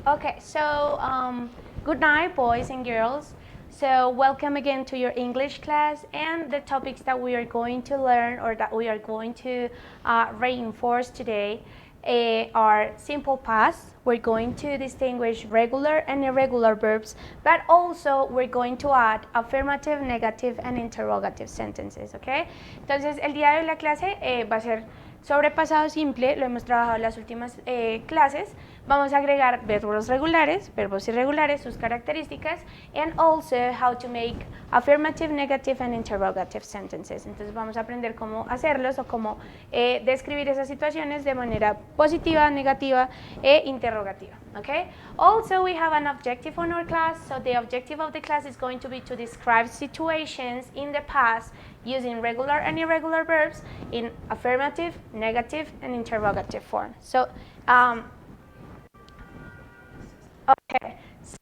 Okay, so good night, boys and girls. So welcome again to your English class, and the topics that we are going to learn or that we are going to reinforce today are simple past. We're going to distinguish regular and irregular verbs, but also we're going to add affirmative, negative, and interrogative sentences, okay? Entonces, el día de hoy la clase va a ser sobre pasado simple, lo hemos trabajado en las últimas clases. Vamos a agregar verbos regulares, verbos irregulares, sus características, and also how to make affirmative, negative, and interrogative sentences. Entonces vamos a aprender cómo hacerlos o cómo describir esas situaciones de manera positiva, negativa e interrogativa. Okay? Also, we have an objective on our class. So the objective of the class is going to be to describe situations in the past using regular and irregular verbs in affirmative, negative, and interrogative form. So, okay. So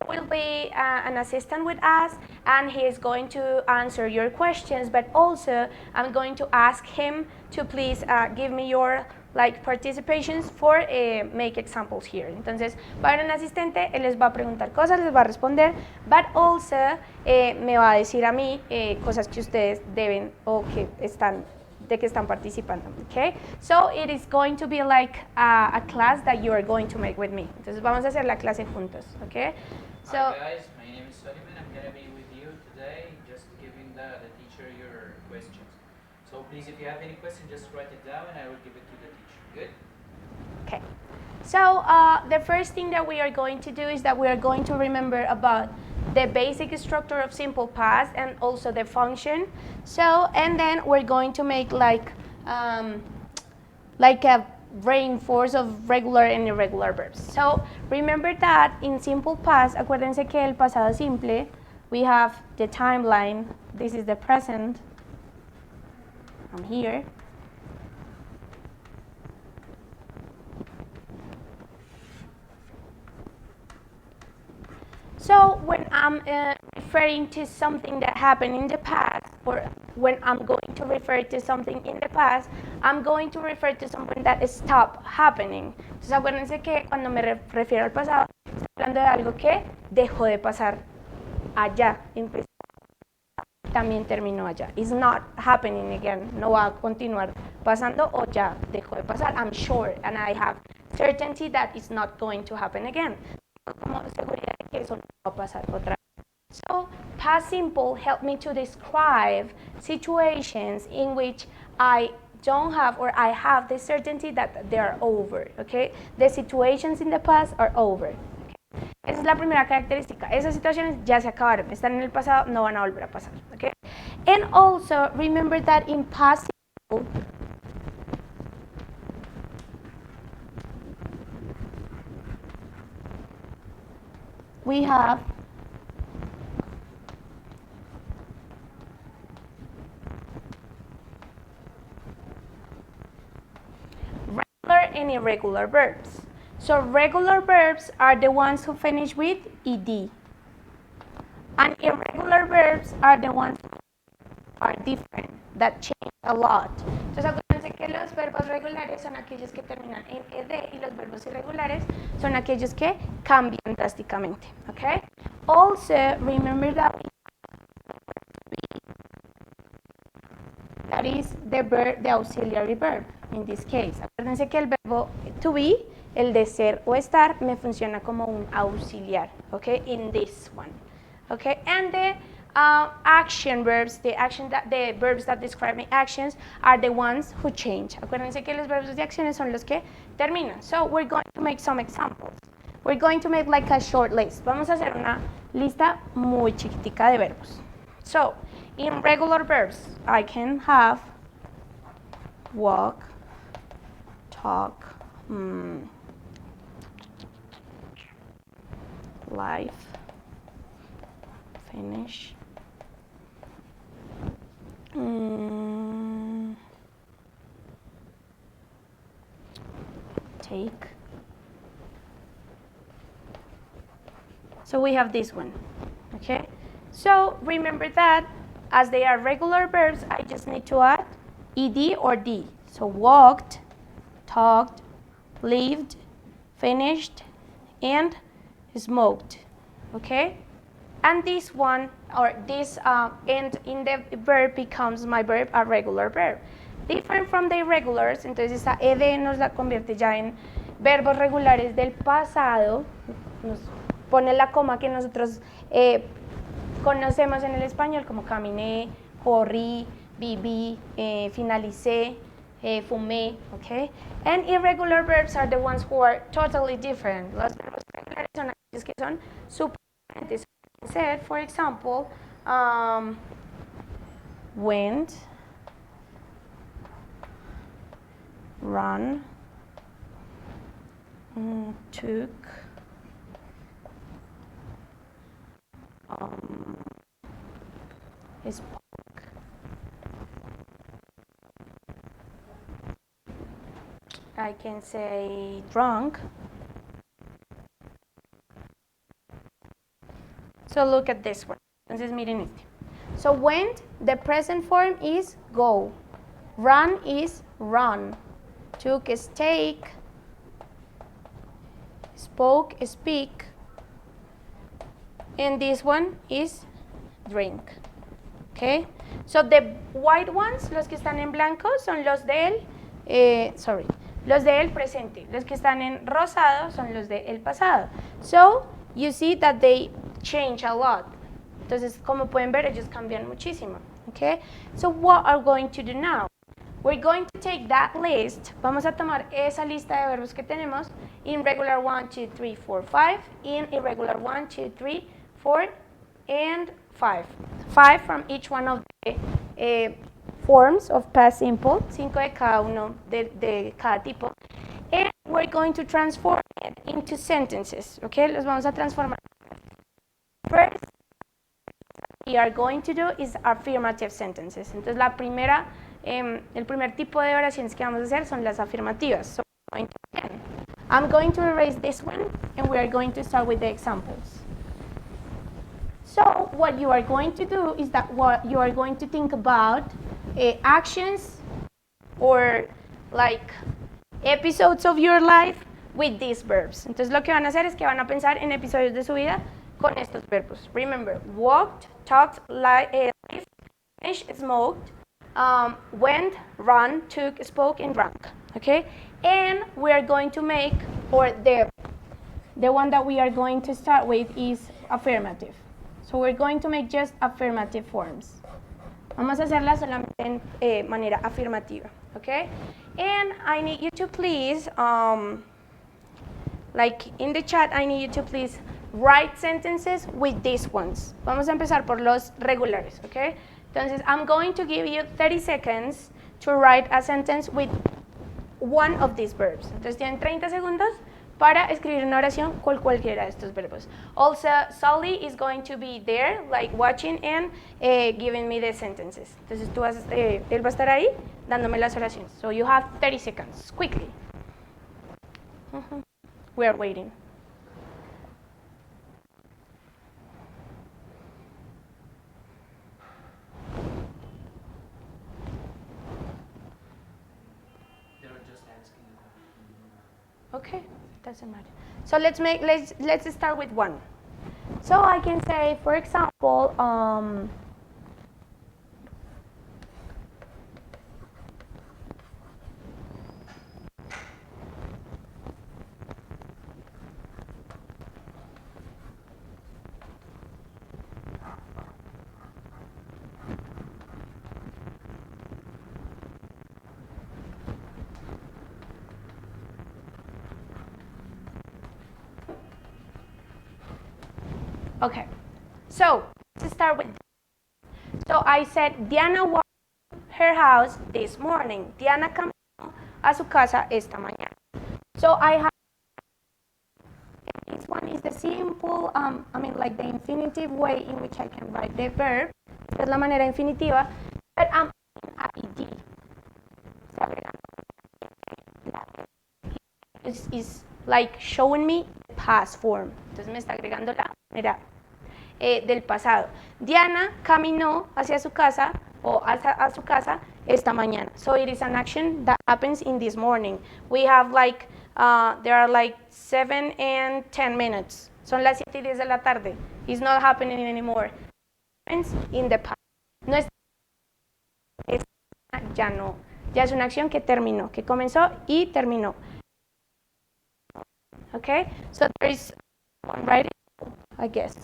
will be an assistant with us, and he is going to answer your questions, but also I'm going to ask him to please give me your participations for make examples here. Entonces va a haber un asistente, él les va a preguntar cosas, les va a responder, but also me va a decir a mí cosas que ustedes deben o que están participando, okay? So it is going to be like a class that you are going to make with me. Entonces vamos a hacer la clase juntos, okay? So, hi guys, my name is Sullivan. I'm going to be with you today, just giving the teacher your questions. So please, if you have any questions, just write it down and I will give it to the teacher. Good? Okay. So the first thing that we are going to do is that we are going to remember about the basic structure of simple past and also the function. So, and then we're going to make like a reinforce of regular and irregular verbs. So remember that in simple past, acuérdense que el pasado simple, we have the timeline. This is the present. I'm here. So when I'm referring to something that happened in the past, or when I'm going to refer to something in the past, I'm going to refer to something that stopped happening. Entonces acuérdense que cuando me refiero al pasado, estoy hablando de algo que dejó de pasar allá, también terminó allá. It's not happening again. No va a continuar pasando o ya dejó de pasar. I'm sure and I have certainty that it's not going to happen again. Como seguridad de que eso no va a pasar otra vez. So, past simple help me to describe situations in which I don't have or I have the certainty that they are over, okay? The situations in the past are over. Okay? Esa es la primera característica. Esas situaciones ya se acabaron, están en el pasado, no van a volver a pasar, okay? And also, remember that in past simple, we have regular and irregular verbs. So regular verbs are the ones who finish with ed. And irregular verbs are the ones who are different, that change a lot. Entonces acuérdense que los verbos regulares son aquellos que terminan en ed y los verbos irregulares son aquellos que cambian drásticamente. Okay? Also, remember that that is the verb, the auxiliary verb in this case. Acuérdense que el verbo to be, el de ser o estar, me funciona como un auxiliar, okay, in this one, okay, and the action verbs, the verbs that describe my actions are the ones who change. Acuérdense que los verbos de acciones son los que terminan. So we're going to make some examples. We're going to make like a short list. Vamos a hacer una lista muy chiquitica de verbos. So, in regular verbs, I can have walk, talk, life, finish, take. So we have this one, okay? So remember that as they are regular verbs, I just need to add ed or d. So walked, talked, lived, finished, and smoked, okay? And this one, or this end in the verb becomes my verb, a regular verb. Different from the irregulars, entonces esa ed nos la convierte ya en verbos regulares del pasado, nos pone la coma que nosotros conocemos en el español como caminé, corrí, viví, finalicé, fumé, okay? And irregular verbs are the ones who are totally different. Los verbos regulares son aquellos que son super diferentes. Said, for example, went, run, took, spoke, I can say drunk. So look at this one. Entonces miren este. So went, the present form is go. Run is run. Took is take. Spoke, speak. And this one is drink. Okay? So the white ones, los que están en blanco, son los del, los del presente. Los que están en rosado son los del pasado. So you see that they change a lot. Entonces, como pueden ver, ellos cambian muchísimo. Okay? So what are we going to do now? We're going to take that list. Vamos a tomar esa lista de verbos que tenemos in regular 1, 2, 3, 4, 5, in irregular 1, 2, 3, 4, and 5. 5 from each one of the forms of past simple, 5 de cada uno de cada tipo. And we're going to transform it into sentences. Okay? Los vamos a transformar. First, we are going to do is affirmative sentences. Entonces, la primera, el primer tipo de oraciones que vamos a hacer son las afirmativas. So, I'm going to erase this one, and we are going to start with the examples. So, what you are going to do is that what you are going to think about actions or like episodes of your life with these verbs. Entonces, lo que van a hacer es que van a pensar en episodios de su vida con estos verbos. Remember, walked, talked, lived, finished, smoked, went, run, took, spoke, and drank. Okay? And we are going to make, or the one that we are going to start with is affirmative. So we're going to make just affirmative forms. Vamos a hacerla solamente en manera afirmativa. Okay? And I need you to please, like in the chat, I need you to please write sentences with these ones. Vamos a empezar por los regulares, okay? Entonces, I'm going to give you 30 seconds to write a sentence with one of these verbs. Entonces, tienen 30 segundos para escribir una oración con cualquiera de estos verbos. Also, Sally is going to be there, like watching and giving me the sentences. Entonces, él va a estar ahí dándome las oraciones. So, you have 30 seconds, quickly. We are waiting. Okay, doesn't matter. So let's start with one. So I can say, for example, okay. So let's start with. So I said Diana walked her house this morning. Diana caminó a su casa esta mañana. So I have. This one is the simple, like the infinitive way in which I can write the verb. Esta es la manera infinitiva, but I'm ing. Is like showing me the past form. Entonces me está agregando la manera del pasado. Diana caminó hacia su casa o a su casa esta mañana. So it is an action that happens in this morning. We have like there are like 7 and 10 minutes. Son las 7 y 10 de la tarde. It's not happening anymore. In the past. No es, ya no. Ya es una acción que terminó, que comenzó y terminó. Okay? So there is one right, I guess.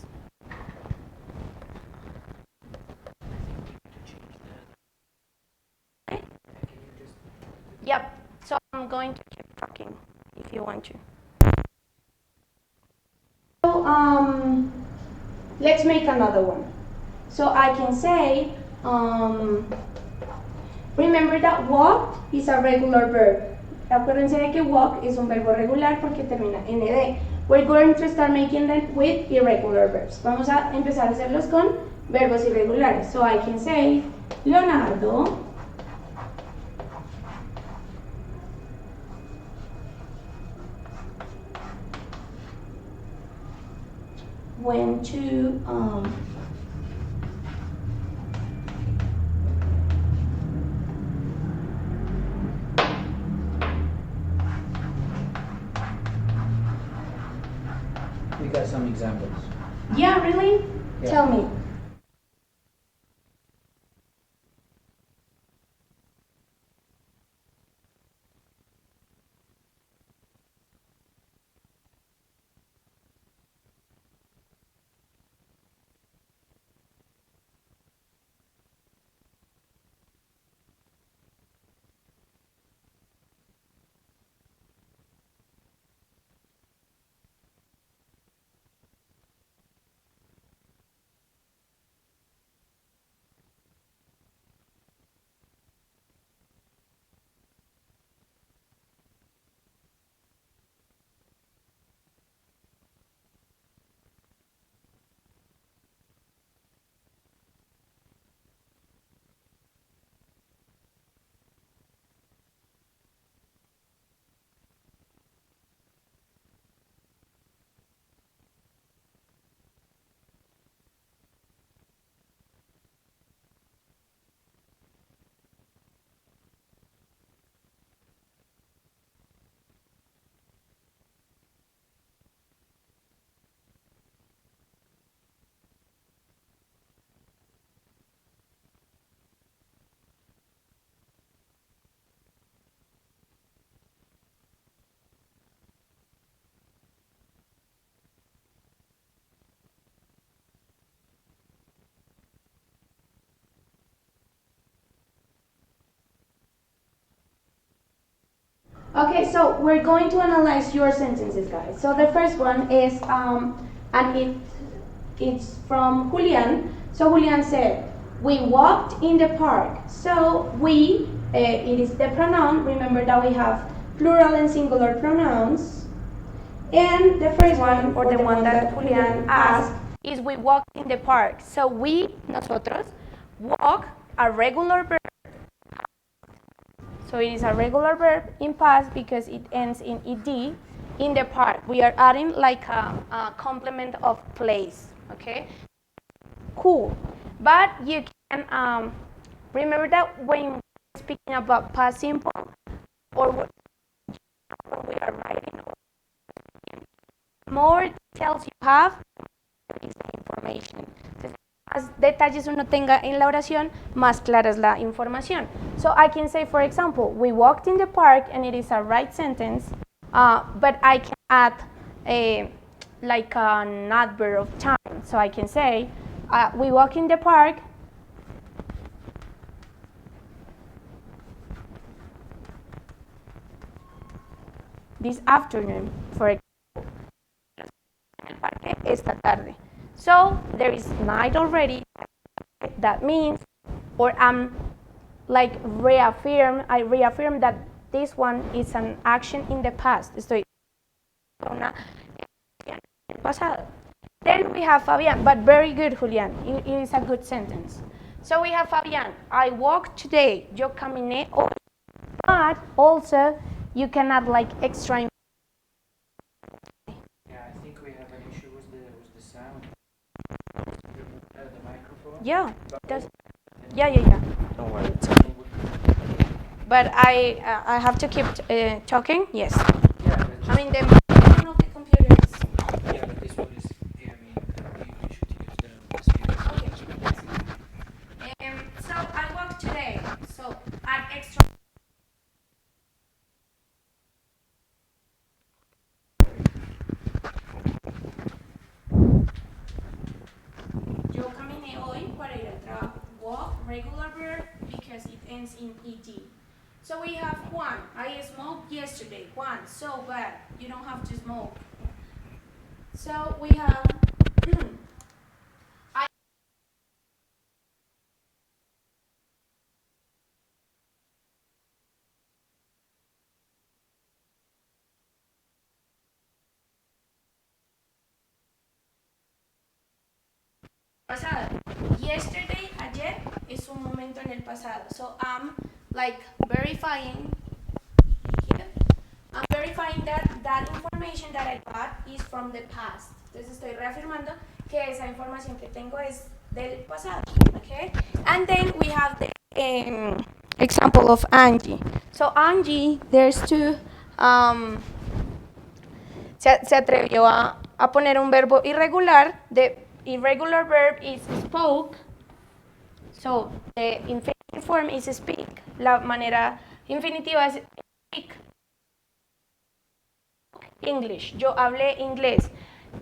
Yep. So I'm going to keep talking if you want to. So let's make another one. So I can say, remember that walk is a regular verb. Acuérdense de que walk es un verbo regular porque termina en ed. We're going to start making them with irregular verbs. Vamos a empezar a hacerlos con verbos irregulares. So I can say, Leonardo went to We got some examples. Yeah, really? Yeah. Tell me. Okay, so we're going to analyze your sentences, guys. So the first one is, it's from Julian. So Julian said, we walked in the park. So we, it is the pronoun. Remember that we have plural and singular pronouns. And the first one, or the one that Julian asked, is we walked in the park. So we, nosotros, walk, a regular verb. So it is a regular verb in past because it ends in ed. In the park, we are adding like a complement of place. Okay, cool. But you can remember that when speaking about past simple or when we are writing, more details you have, is the information. Más detalles uno tenga en la oración, más clara es la información. So I can say, for example, we walked in the park, and it is a right sentence, but I can add like an adverb of time. So I can say, we walk in the park this afternoon, for example, esta tarde. So there is night already. That means, or I'm like I reaffirm that this one is an action in the past. Estoy una pasado. Then we have Fabian, but very good, Julian. It is a good sentence. So we have Fabian. I walked today. Yo caminé hoy. But also, you can add like extra. Yeah, I think we have an issue with the sound. The microphone. Yeah, does. Yeah. Don't worry. It's okay. But I have to keep talking. Yes. Yeah. I mean, I don't know the computers. Yeah, but this one is, yeah, I mean, you should use the speaker. Okay, that's it. So I work today. So add extra. Yo caminé hoy para ir al trabajo. Walk, regular verb, because it ends in ed. So we have Juan. I smoked yesterday. Juan, so bad. You don't have to smoke. So we have I pasado. Yesterday, ayer, es un momento en el pasado. So I'm like verifying here. I'm verifying that information that I got is from the past. Entonces estoy reafirmando que esa información que tengo es del pasado. Okay? And then we have the example of Angie. So Angie, there's two. Se atrevió a poner un verbo irregular. The irregular verb is spoke. So the infinitive form is speak. La manera infinitiva es speak English. Yo hablé inglés.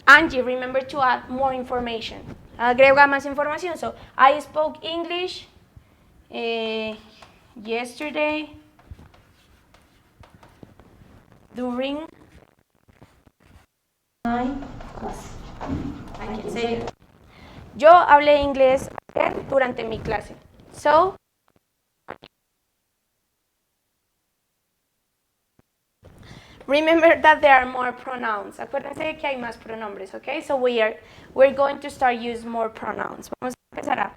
Angie, remember to add more information. Agrega más información. So I spoke English yesterday during my class. I can say it. Yo hablé inglés durante mi clase. So, remember that there are more pronouns. Acuérdense que hay más pronombres, okay? So we're going to start use more pronouns. Vamos a empezar a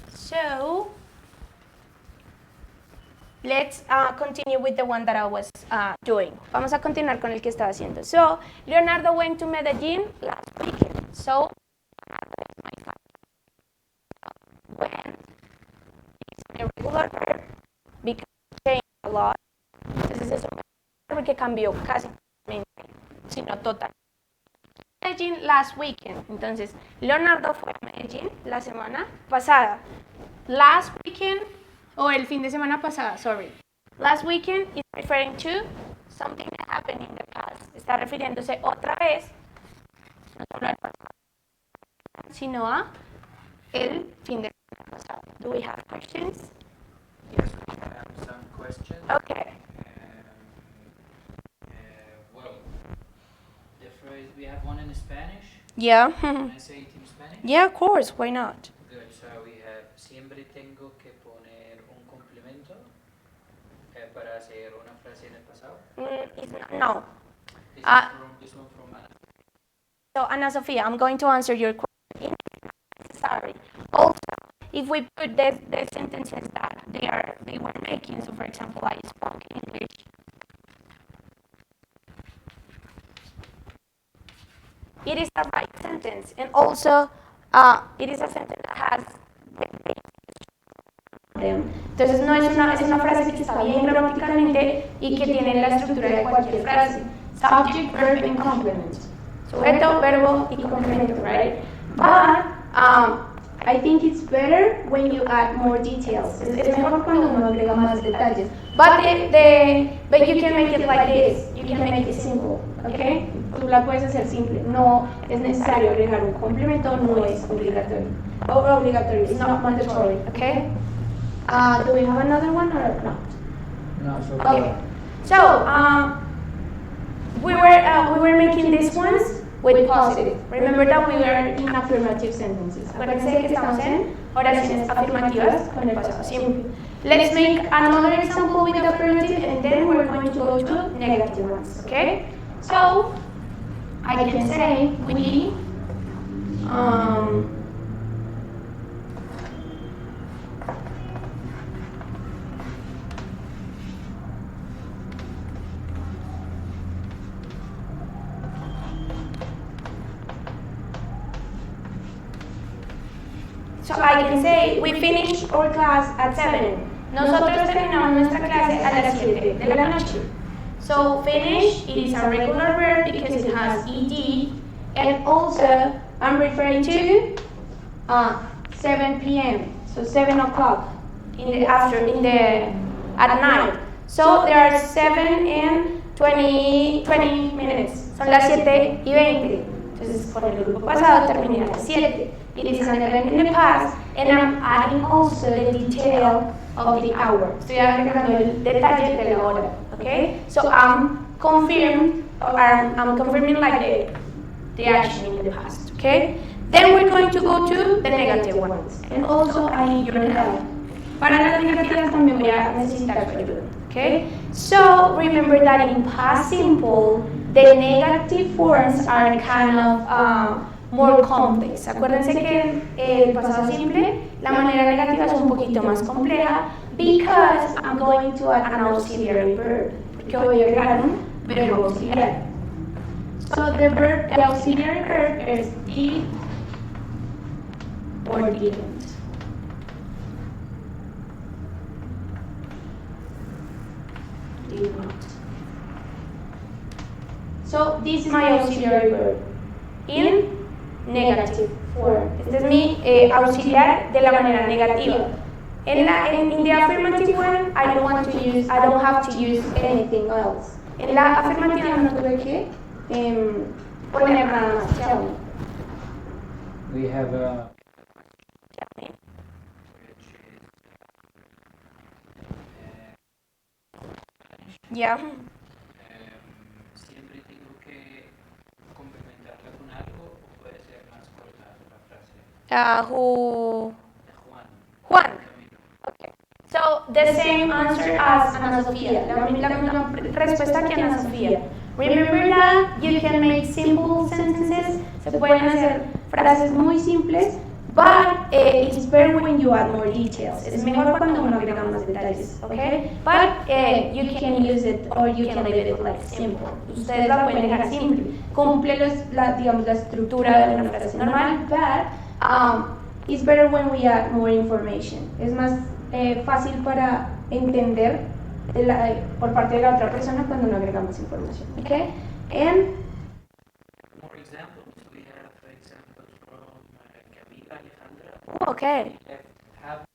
So, let's continue with the one that I was doing. Vamos a continuar con el que estaba haciendo. So, Leonardo went to Medellin last weekend. So, when is an irregular verb because it changed a lot. Entonces es un verbo que cambió casi, sino total. Medellín last weekend. Entonces, Leonardo fue a Medellín la semana pasada. Last weekend, o el fin de semana pasada, sorry. Last weekend is referring to something that happened in the past. Está refiriéndose otra vez, no solo al pasado, sino a el fin de semana pasado. Do we have questions? Yes, we have some questions. Okay. Well, the phrase, we have one in Spanish. Yeah. Can I say it in Spanish? Yeah, of course. Why not? Good, so we have, siempre tengo que poner un complemento para hacer una frase en el pasado. No. This one from Ana. So, Ana Sofia, I'm going to answer your question. Sorry. Also, if we put the sentences that they were making, so for example, I spoke English. It is a right sentence, and also it is a sentence that has. Entonces no es una frase que está bien gramaticalmente y que tiene la estructura de cualquier frase. Subject, verb, and complement. Sujeto, verbo y complemento, right? But I think it's better when you add more details. Es mejor cuando uno agrega más detalles. But you can make it like this. You can make it simple, okay? Tú la puedes hacer simple. No es necesario agregar un complemento. No es obligatorio. Obligatorio. It's not mandatory, okay? Do we have another one or not? No, so Okay. So we were making these ones with positive. Remember that we were in affirmative sentences. Acuérdense que estamos en oraciones afirmativas con el pasado simple. Let's make another example with affirmative, and then we're going to go to negative ones. Okay? So I can say we. So I can say, we finished our class at 7. Nosotros terminamos nuestra clase a las 7 de la noche. So finish, it is a regular verb because it has ed, and also I'm referring to 7 p.m. So 7 o'clock at night. So there are 7 and 20 minutes. Son las 7:20. Entonces con el grupo pasado terminé a las 7. It is an event in the past, and I'm adding also the detail of the hour. Estoy agregando el detalle de la hora. Okay? So I'm confirming like the action in the past. Okay? Then we're going to go to the negative ones. And also I need your help. Para las negativas también voy a necesitar tu ayuda. Okay? So remember that in past simple, the negative forms are kind of more complex. Acuérdense que el pasado simple, la manera negativa es un poquito más compleja because I'm going to add an auxiliary verb. Porque voy a agregar un verbo auxiliar. So the auxiliary verb is did or didn't. Did not. So this is my auxiliary verb in negative form. Este es mi auxiliar de la manera negativa. In the affirmative one, I don't have to use anything else. En la afirmativa no tuve que poner nada más. Chao. We have a Yeah. siempre tengo que complementarla con algo o puede ser más corta la frase. Who? Juan. Juan. Okay. So the same answer as Ana Sofía. La misma respuesta que Ana Sofía. Remember that you can make simple sentences. Se pueden hacer frases muy simples, but it's better when you add more details. Es mejor cuando uno agrega más detalles, okay? But you can use it or you can leave it like simple. Ustedes la pueden dejar simple. Cumple la estructura de una frase normal, but it's better when we add more information. Es más fácil para entender por parte de la otra persona cuando no agregamos información, okay? And More examples. We have examples from Camila Alejandra. oh, okay. Have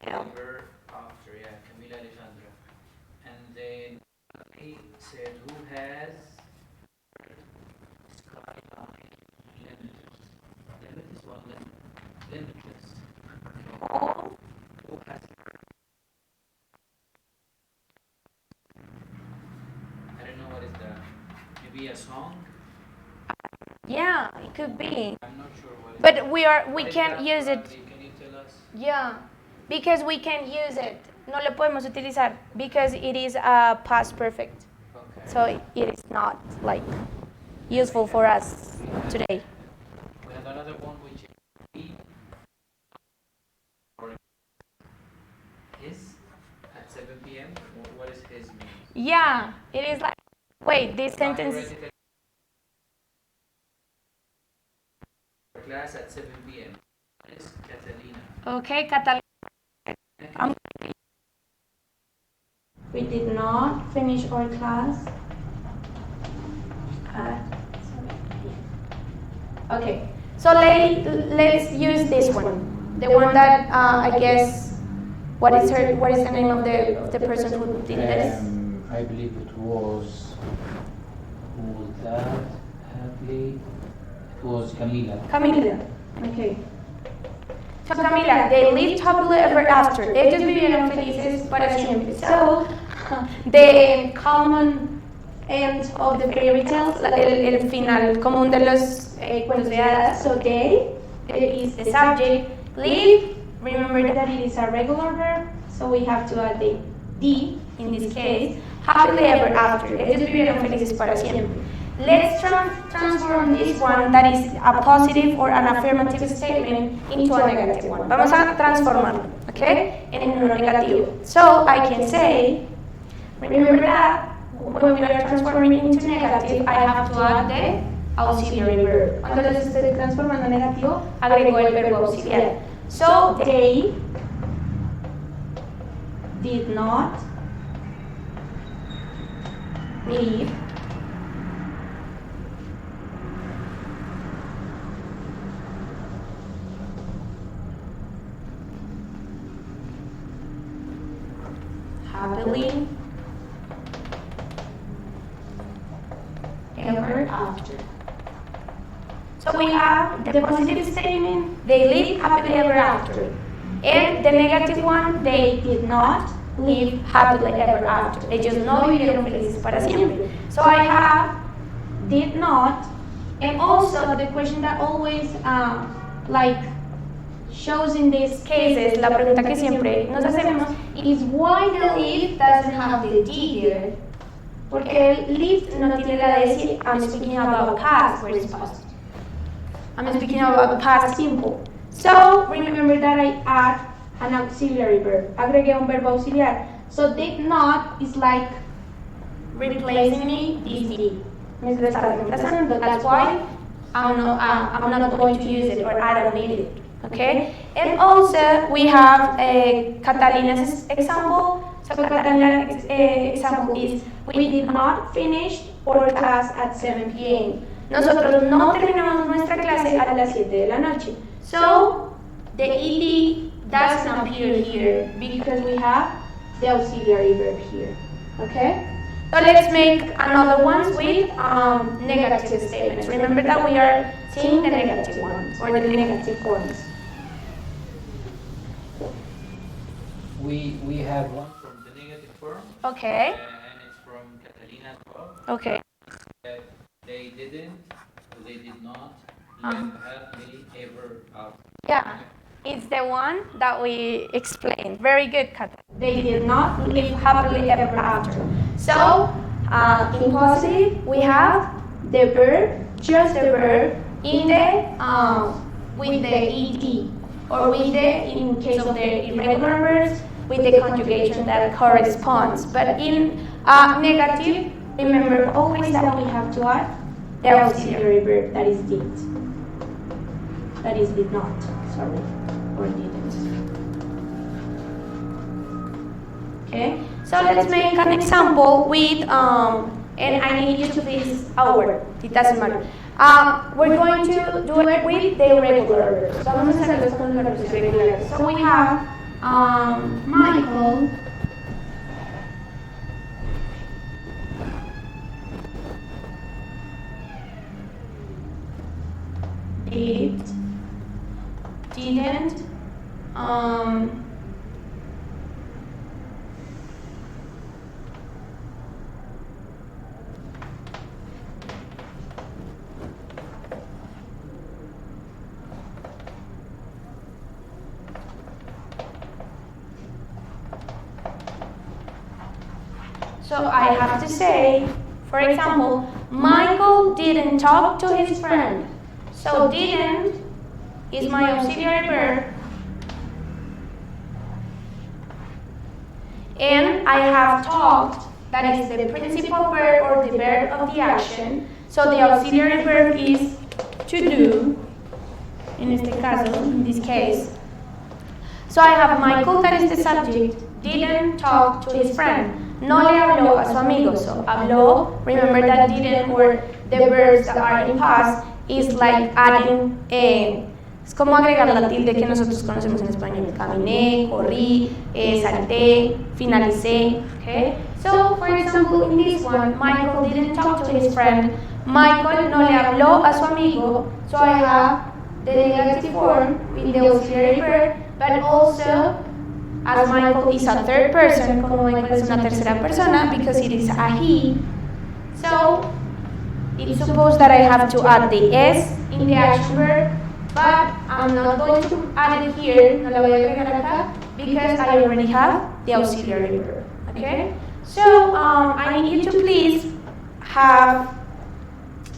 number after, Camila Alejandra. And then he said, who has skyline limitless one limitless. Who has I don't know what is that. Maybe a song? Yeah, it could be. I'm not sure what is But we what is can't that, use it. Bradley? Can you tell us? Yeah, because we can't use it. No lo podemos utilizar because it is a past perfect. Okay. So it is not like useful for us today. We have another one which is he or his at 7 p.m. What is his mean? Yeah, it is like, wait, this sentence. Class at 7 p.m. Is Catalina. Okay, Catalina. We did not finish our class at 7 p.m. Okay, so let's use this one. The one that I guess, what is the name of the person who did this? I believe it was, who was that? Hadley. It was Camila. Camila. Okay. So Camila, they lived happily ever after. Ellos vivieron felices para siempre. So the common end of the fairy tales, el final común de los cuentos de hadas. So they is the subject. Live. Remember that it is a regular verb, so we have to add the D in this case. Happily ever after. Ellos vivieron felices para siempre. Let's transform this one that is a positive or an affirmative statement into a negative one. Vamos a transformarlo, okay? En uno negativo. So I can say, Remember that when we are transforming into negative, I have to add the auxiliary verb. Cuando les estoy transformando en negativo, agrego el verbo auxiliar. So, they did not leave happily ever after. So we have the positive statement, they live happily ever after. And the negative one, they did not live happily ever after. Ellos no vivieron felices para siempre. So I have did not, and also the question that always shows in these cases, la pregunta que siempre nos hacemos is why the live doesn't have the D there. Porque el live no tiene la de decir I'm speaking about past, where it's past. I'm speaking about past simple. So remember that I add an auxiliary verb. Agregué un verbo auxiliar. So did not is like replacing me this did. Me está reemplazando. That's why I'm not going to use it, or I don't need it. Okay? And also we have Catalina's example. So Catalina's example is we did not finish our class at 7 p.m. Nosotros no terminamos nuestra clase a las 7 de la noche. So the ed doesn't appear here because we have the auxiliary verb here. Okay? So let's make another ones with negative statements. Remember that we are seeing the negative ones or the negative forms. We have one from the negative form. Okay. And it's from Catalina as well. Okay. They didn't, they did not live happily ever after. Yeah. It's the one that we explained. Very good, Kat. They did not live happily ever after. So, in positive, we have the verb, just the verb, in the with the ed, or with the, in case of the irregular verbs, with the conjugation that corresponds. But in negative, remember always that we have to add the auxiliary verb, that is did. That is did not, sorry, or didn't. Okay, so let's make an example with, and I need you to please, it doesn't matter. We're going to do it with the irregular verbs. So vamos a hacerlo con los verbos irregulares. So we have Michael didn't So I have to say, for example, Michael didn't talk to his friend. So didn't is my auxiliary verb. And I have talked, that is the principal verb or the verb of the action. So the auxiliary verb is to do, in this case. So I have Michael, that is the subject, didn't talk to his friend. No le habló a su amigo. So habló, remember that didn't, or the verbs that are in past, is like adding es como agregar la tilde que nosotros conocemos en español. Caminé, corrí, salté, finalicé. Okay? So, for example, in this one, Michael didn't talk to his friend. Michael no le habló a su amigo. So I have the negative form with the auxiliary verb, but also as Michael is a third person, como Michael es una tercera persona, because it is a he. So it's supposed that I have to add the S in the action verb, but I'm not going to add it here, no la voy a agregar acá, because I already have the auxiliary verb. Okay? So I need you to please have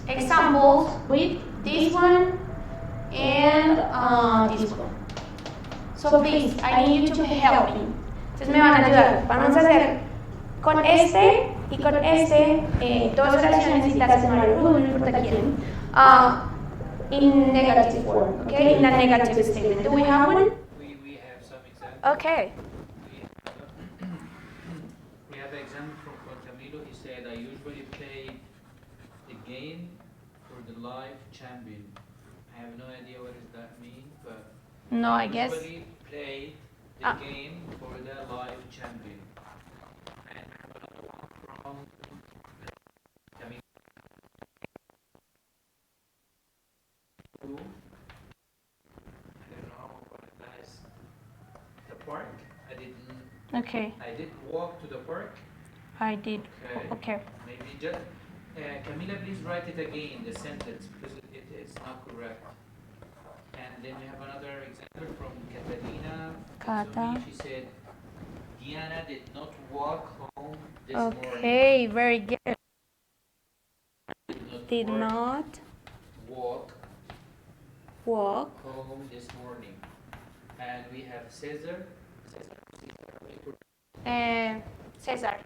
examples with this one and this one. So please, I need you to help me. Entonces me van a ayudar. Vamos a hacer con este y con este, dos oraciones y las no importa quién, in negative form, okay, in a negative statement. Do we have one? We have some examples. Okay. We have an example from Juan Camilo. He said, I usually play the game for the live champion. I have no idea what does that mean, but No, I guess. usually play the game for the live champion. And from Camilo. I don't know what that is. The park. Okay. I did walk to the park. I did. Okay. Okay. Maybe just Camila, please write it again, the sentence, because it is not correct. And then we have another example from Catalina. Cata. She said, Diana did not walk home this morning. Okay, very good. Did Did not walk walk home this morning. And we have Cesar. Cesar. Cesar.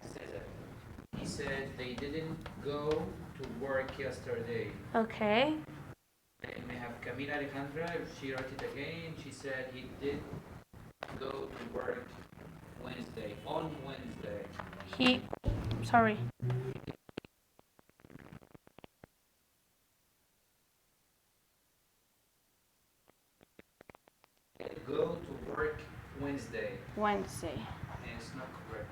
He said they didn't go to work yesterday. Okay. And we have Camila Alejandra. She wrote it again. She said he did go to work Wednesday. On Wednesday. Sorry. Go to work Wednesday. Wednesday. And it's not correct.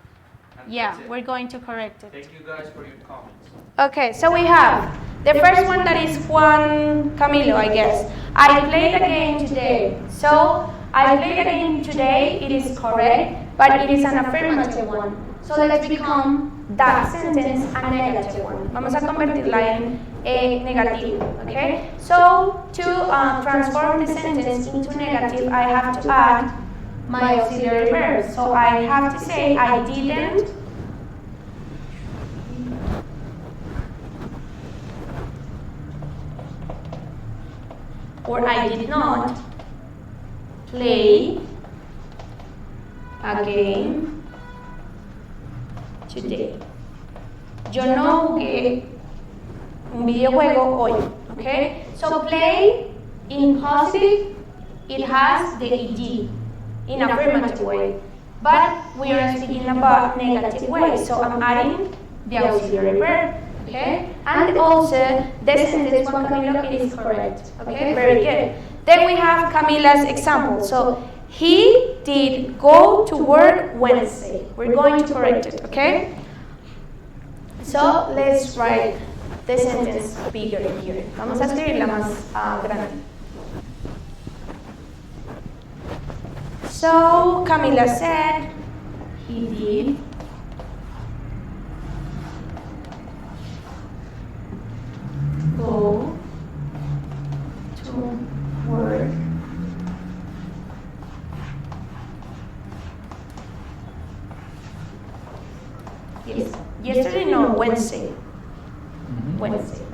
And Yeah, that's it. we're going to correct it. Thank you guys for your comments. Okay, so we have the first one that is Juan Camilo, I guess. I played a game today. So I played a game today, it is correct, but it is an affirmative one. So let's become that sentence a negative one. Vamos a convertirla en negativo, okay? So to transform the sentence into negative, I have to add my auxiliary verb. So I have to say I didn't or I did not play a game today. Yo no jugué un videojuego hoy, okay? So play in positive, it has the ed in affirmative way, but we are speaking about negative way, so I'm adding the auxiliary verb, okay? And also the sentence Juan Camilo, it is correct, okay? Very good. Then we have Camila's example. So he did go to work Wednesday. We're going to correct it, okay? So let's write the sentence bigger here. Vamos a escribirla más grande. So Camila said he did go to work yesterday, no, Wednesday. Wednesday.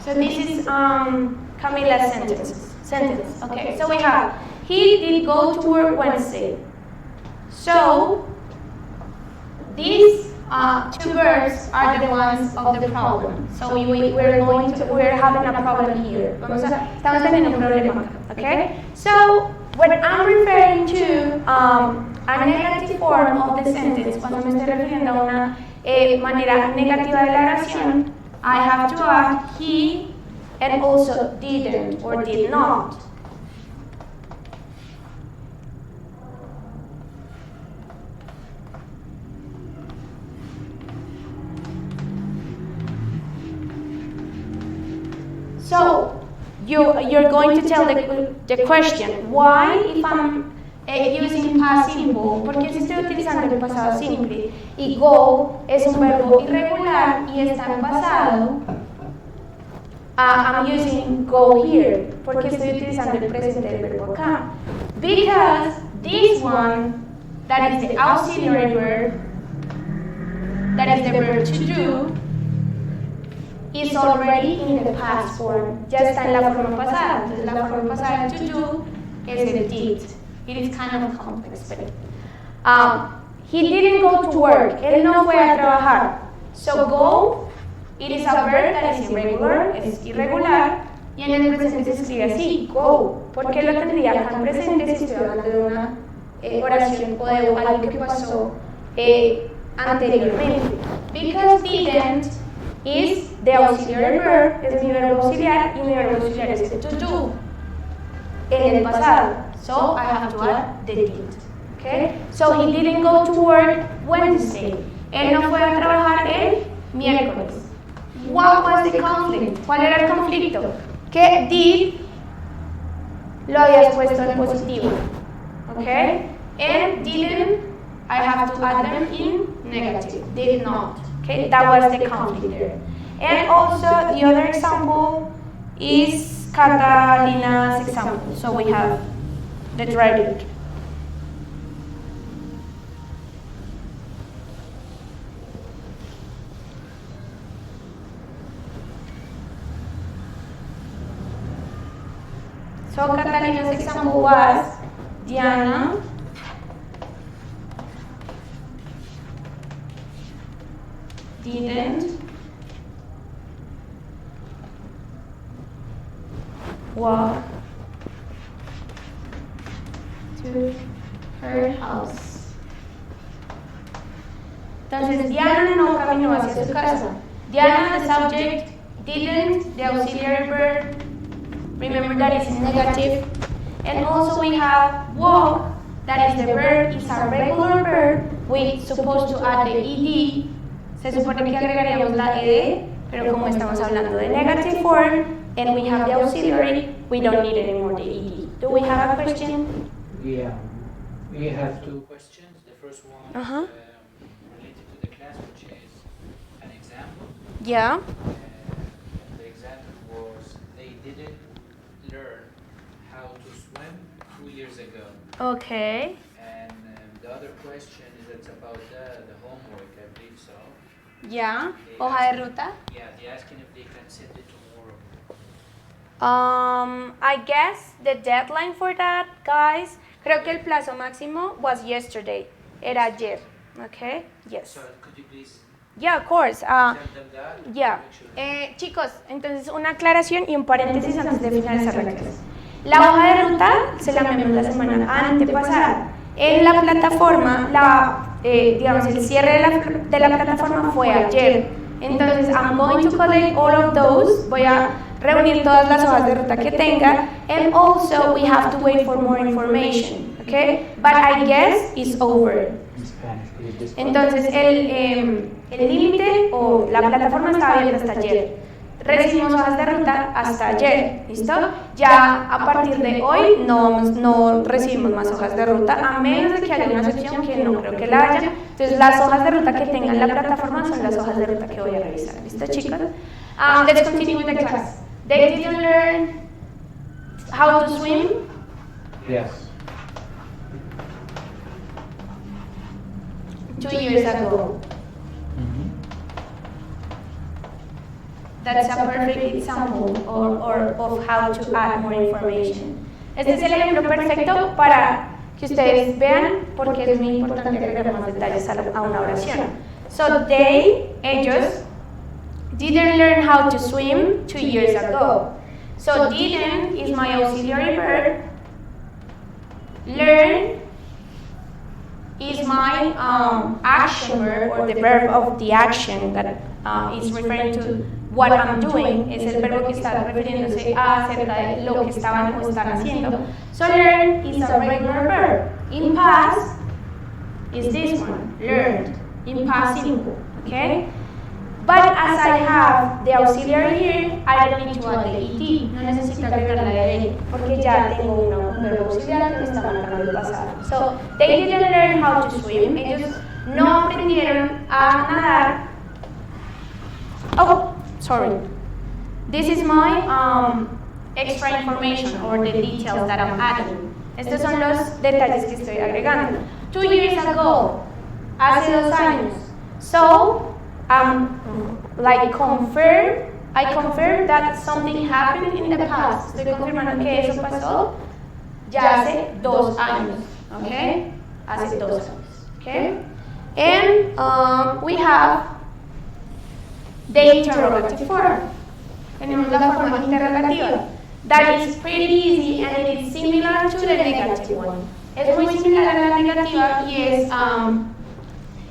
So this is Camila's sentence. Okay, so we have he did go to work Wednesday. So these two verbs are the ones of the problem. So we're having a problem here. Estamos teniendo un problema acá, okay? So when I'm referring to a negative form of the sentence, cuando me estoy refiriendo a una manera negativa de la oración, I have to add he and also didn't or did not. So you're going to tell the question, why if I'm using past simple, porque si estoy utilizando el pasado simple y go es un verbo irregular y está en pasado, I'm using go here, porque estoy utilizando el presente del verbo acá. Because this one, that is the auxiliary verb, that is the verb to do, is already in the past form. Ya está en la forma pasada. Entonces la forma pasada to do es el did. It is kind of complex, but he didn't go to work. Él no fue a trabajar. So go, it is a verb that is irregular, es irregular, y en el presente se escribe así, go. ¿Por qué lo tendría acá en presente si estoy hablando de una oración o de algo que pasó anteriormente? Because didn't is the auxiliary verb, es mi verbo auxiliar, y mi verbo auxiliar es el to do en el pasado. So I have to add the did. Okay? So he didn't go to work Wednesday. Él no fue a trabajar el miércoles. What was the conflict? ¿Cuál era el conflicto? Que did lo habías puesto en positivo. Okay? And didn't, I have to add them in negative. Did not. Okay? That was the conflict there. And also the other example is Catalina's example. So we have the driver. So Catalina's example was Diana didn't walk to her house. Entonces Diana no caminó hacia su casa. Diana, the subject, didn't, the auxiliary verb. Remember that is negative. And also we have walk, that is the verb, is a regular verb. We're supposed to add the ed. Se supone que agregaríamos la ed, pero como estamos hablando de negative form, and we have the auxiliary, we don't need anymore the ed. Do we have a question? Yeah, we have Two to. questions. The first one Uh-huh. related to the class, which is an example. Yeah. The example was they didn't learn how to swim 2 years ago. Okay. And the other question is it's about the homework, I believe so. Yeah. Hoja de ruta. Yeah, they're asking if they can send it tomorrow. I guess the deadline for that, guys, creo que el plazo máximo was yesterday. Era ayer. Okay? Yes. So could you please Yeah, of course. tell them that? Yeah. Make sure. Chicos, entonces una aclaración y un paréntesis antes de finalizar la clase. La hoja de ruta se la enviamos la semana antepasada. En la plataforma, digamos, el cierre de la plataforma fue ayer. Entonces, I'm going to collect all of those. Voy a reunir todas las hojas de ruta que tenga. And also, we have to wait for more information. Okay? But I guess it's over. In Spanish, could you just- Entonces, el límite o la plataforma estaba abierta hasta ayer. Recibimos hojas de ruta hasta ayer, ¿listo? Ya a partir de hoy no recibimos más hojas de ruta, a menos de que haya una sección que no creo que la haya. Entonces, las hojas de ruta que tengan la plataforma son las hojas de ruta que voy a revisar, ¿listo, chicos? Let's continue with the class. They didn't learn how to swim. Yes. 2 years ago. That's a perfect example of how to add more information. Este es el ejemplo perfecto para que ustedes vean por qué es muy importante agregar más detalles a una oración. So ellos, didn't learn how to swim 2 years ago. So didn't is my auxiliary verb. Learn is my action verb, or the verb of the action that is referring to what I'm doing, es el verbo que está refiriéndose a acerca de lo que estaban o están haciendo. So learn is a regular verb. In past is this one, learned, in past simple, okay? But as I have the auxiliary here, I don't need to add the ed, no necesito agregar la ed, porque ya tengo un verbo auxiliar que me está marcando el pasado. So they didn't learn how to swim, ellos no aprendieron a nadar. Oh, sorry. This is my extra information or the details that I'm adding. Estos son los detalles que estoy agregando. 2 years ago, hace 2 años. So, like I confirm that something happened in the past. Estoy confirmando que eso pasó ya hace 2 años, okay? Hace 2 años, okay? And we have the interrogative form. Tenemos la forma interrogativa. That is pretty easy and it is similar to the negative one. Es muy similar a la negativa y es,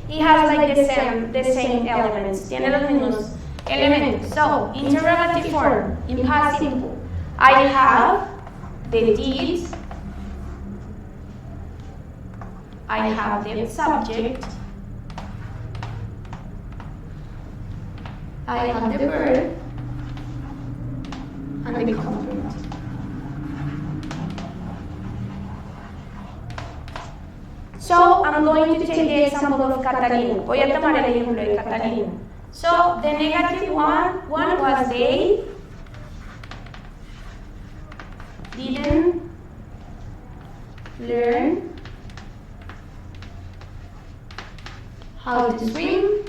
it has like the same elements. Tiene los mismos elementos. So, interrogative form, in past simple. I have the did, I have the subject, I have the verb, and the complement. So, I'm going to take the example of Catalina. Voy a tomar el ejemplo de Catalina. So, the negative one was they didn't learn how to swim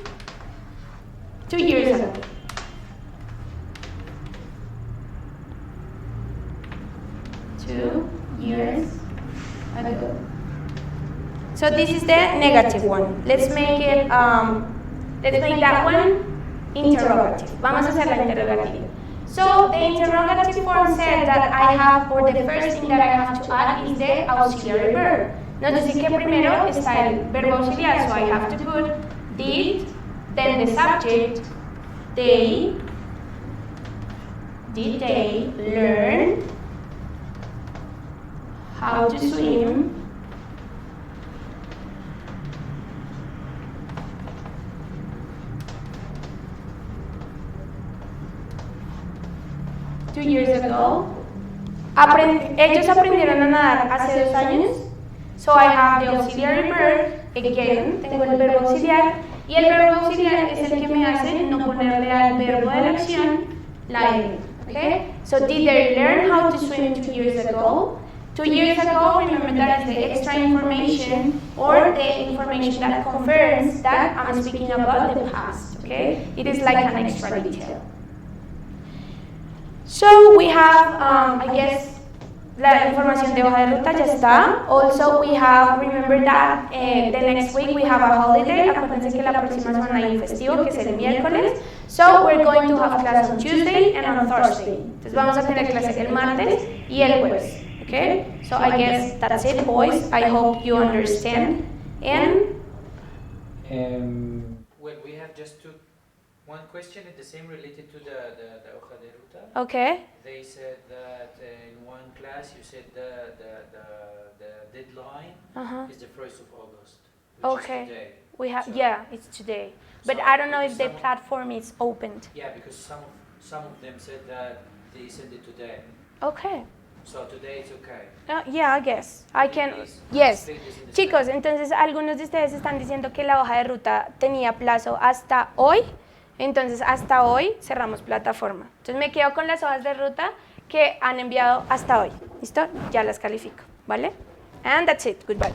2 years ago. So this is the negative one. Let's make it, let's make that one interrogative. Vamos a hacer la interrogativa. So the interrogative form said that I have, or the first thing that I have to add is the auxiliary verb. Nos dice que primero está el verbo auxiliar, so I have to put did, then the subject, did they learn how to swim 2 years ago. Ellos aprendieron a nadar hace 2 años. So I have the auxiliary verb, again, tengo el verbo auxiliar, y el verbo auxiliar es el que me hace no ponerle al verbo de la acción la N, okay? So did they learn how to swim 2 years ago? 2 years ago, remember that is the extra information or the information that confirms that I'm speaking about the past, okay? It is like an extra detail. So we have, I guess, la información de hoja de ruta ya está. Also, we have, remember that the next week we have a holiday. Acuérdense que la próxima semana hay un festivo que es el miércoles. So we're going to have class on Tuesday and on Thursday. Entonces vamos a tener clases el martes y el jueves. Okay? So I guess that's it, boys. I hope you understand. And well, we have just one question is the same related to the hoja de ruta. okay. They said that in one class you said the deadline is the 1st of August, which Okay. is today. We have, So- yeah, it's today. But So I don't know if the some of- platform is opened. Yeah, because some of them said that they sent it today. Okay. So today it's okay. Yeah, I guess. I can. Please Yes. explain this in the Chicos, slide. entonces algunos de ustedes están diciendo que la hoja de ruta tenía plazo hasta hoy. Entonces, hasta hoy cerramos plataforma. Entonces, me quedo con las hojas de ruta que han enviado hasta hoy. ¿Listo? Ya las califico, ¿vale? And that's it. Goodbye.